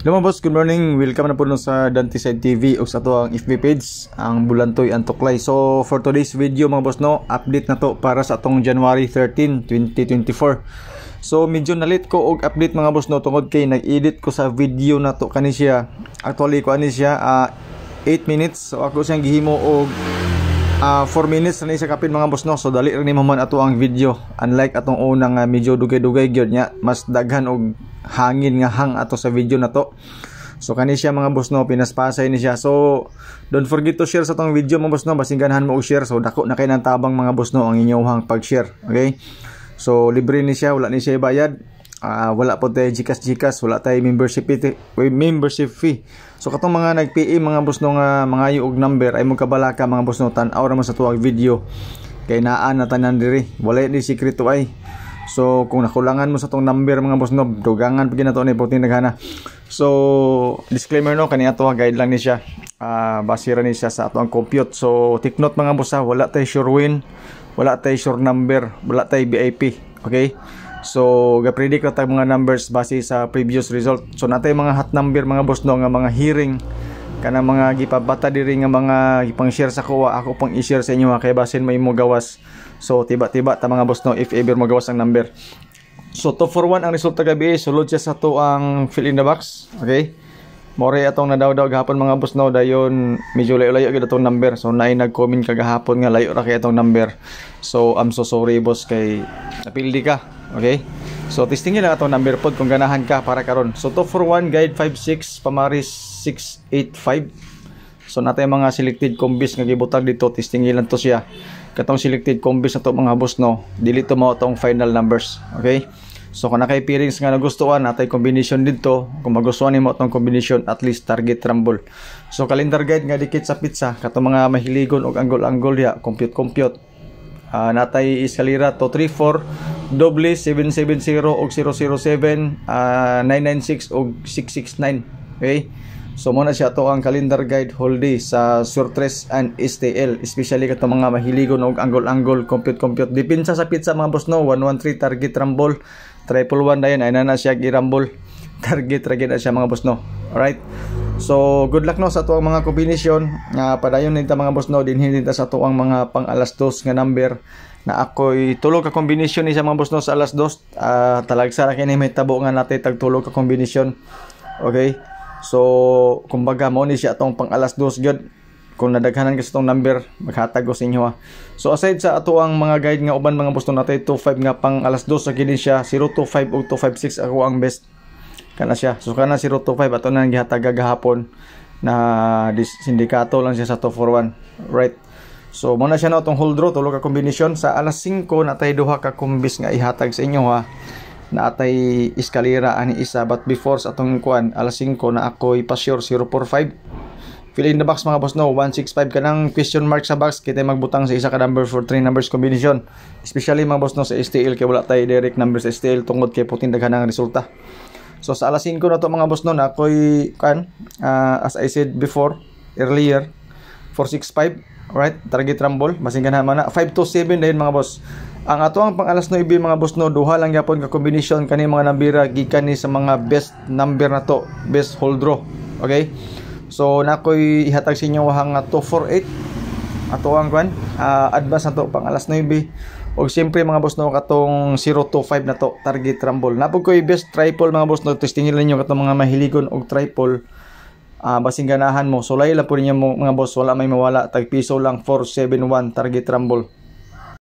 Hello mga boss, good morning. Welcome na po sa Dante Side TV o sa to ang FB page, ang Bulantoy Antoklay. So for today's video mga boss no, update na to para sa atong January 13, 2024. So medyo nalit ko og update mga boss no tungod kay nag-edit ko sa video na to kani siya. Actually ko ani siya 8 minutes. So ako siyang gihimo og 4 minutes na isa kapin mga boss no. So dali ra ni man ato ang video. Unlike atong unang medyo dugay-dugay gyud nya, mas daghan og hangin nga hang ato sa video na to. So kani siya mga boss no, pinaspasay ni siya. So don't forget to share sa tong video mga boss no, basing ganahan mo og share. So dako na kay nang tabang mga boss no ang inyong pag-share. Okay? So libre ni siya, wala ni siya bayad. Wala po tayo GCash, wala tayo membership fee. So katong mga nag-PM mga boss no nga mga og number ay mo kabalaka mga boss no, tan-aw ra mo sa tuwag video. Kay naa na tanan diri. Wala ni sekreto ay. So kung nakulangan mo sa tong number mga boss no, dugangan pagin na to ni puting naghana. So disclaimer no, kani ato guide lang ni siya. Base ra ni siya sa ato ang compute. So take note mga boss ha, wala tay sure win, wala tay sure number, wala tay VIP. Okay? So ga-predict ra tag mga numbers base sa previous result. So natay mga hot number mga boss no nga mga hearing kana mga gipabata diri nga mga gipang-share sa kuha, ako pang i-share sa inyo kay basin may mo gawas. So tiba-tiba ta mga boss no if ever magawas ang number. So 2 for 1 ang resulta gabi, sulod siya sa to ang fill in the box. Okay? More atong nadaw-daw gahapon mga boss no, dayon medyo layo-layo gid atong number. So naay nag-comment kagahapon nga layo ra kay atong number. So I'm so sorry boss kay napildi ka. Okay? So testingin lang atong number pod kung ganahan ka para karon. So 2 for 1 guide 56 pamaris 685. So natay mga selected combis nga gibutang dito, testingin lang to siya. Katong selected combis na to mga boss no, dili to mao tong final numbers. Okay? So kung nakay pairings nga nagustuhan, natay combination dito. Kung magustuhan nimo tong combination, at least target rumble. So calendar guide nga dikit sa pizza, katong mga mahiligon og angle ya, compute. Natay eskalera to 34, doble 770 og 007, 996 og 669. Okay? So muna siya to ang calendar guide whole sa Surtres and STL, especially katong mga mahiligon og angle compute. Dipinsa sa pizza mga boss no, 113 target rumble, 111 dayon ay na siya gi-rumble. Target na siya mga boss no. Alright? So good luck no sa to ang mga combination nga padayon nita mga boss no, dinhin nita sa to ang mga pang alas 2 nga number na ako'y tulog ka combination ni sa mga boss no sa alas 2. Talagsa ra kini may tabo nga natay tag tulog ka combination. Okay? So kumbaga mo ni siya atong pang alas 2 gyud. Kung nadaghanan ka sa itong number, maghatag ko sa inyo ha. So aside sa ato ang mga guide nga uban mga boss no, natay 25 nga pang alas 2 sa gini siya, 025 ug 256 ako ang best. Kana siya. So kana 025 ato na gihatag gahapon na sindikato lang siya sa 241. Right. So muna siya na itong hold draw, tulo ka combination. Sa alas 5 natay duha ka kumbis nga ihatag sa inyo ha. Na atay eskalera ani isa, but before sa atong kuan alas 5 na ako'y pa-sure 045. Fill in the box mga boss no, 165 kanang question mark sa box, kita magbutang sa isa ka number for 3 numbers combination. Especially mga boss no sa STL kay wala tay direct number sa STL tungod kay puting daghanang resulta. So sa alas 5 na to mga boss no, na ako'y as I said before earlier 465. Alright, target rumble basing ganahan man na 527 dayon mga boss. Ang ato ang pang alas 9 mga boss no, duha lang gyapon ka combination kani mga nambira gikan ni sa mga best number na to, best hold draw. Okay? So nakoy ihatag sa inyo hang 248 ato ang advance na to pang alas 9. Og siyempre mga boss no, katong 025 na to target rumble. Napod ko'y best triple mga boss no, testingin ninyo katong mga mahiligon og triple. Basing ganahan mo, sulay lang po ninyo mga boss, wala may mawala, tag piso lang 471 target rumble.